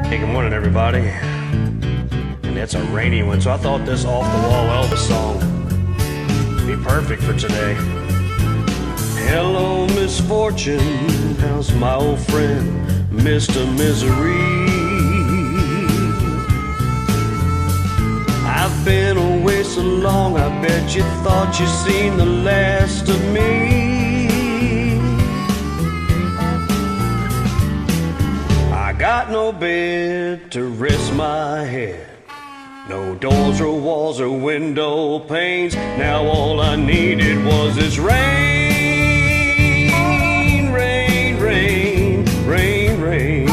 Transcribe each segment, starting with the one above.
Hey, good morning, everybody. And it's a rainy one, so I thought this off-the-wall Elvis song would be perfect for today. Hello, misfortune, how's my old friend, Mr. Misery? I've been away so long, I bet you thought you seen the last of me. I got no bed to rest my head, no doors or walls or window panes. Now all I needed was this rain, rain, rain, rain, rain.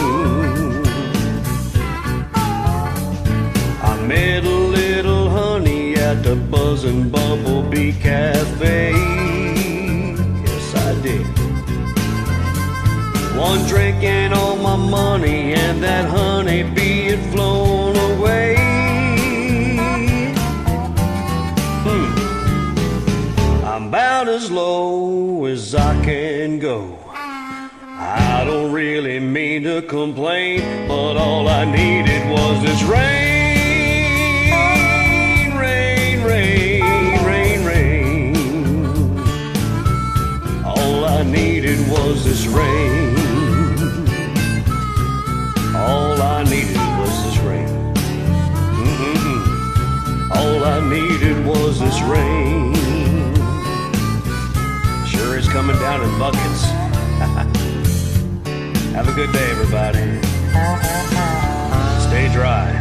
I met a little honey at the Buzzin' Bumblebee Cafe. Yes, I did. One drink and all my money, and that honeybee had flown away. I'm about as low as I can go. I don't really mean to complain, but all I needed was this rain, rain, rain, rain, rain. All I needed was this rain. All I needed was this rain. All I needed was this rain. Sure is coming down in buckets. Have a good day, everybody. Stay dry.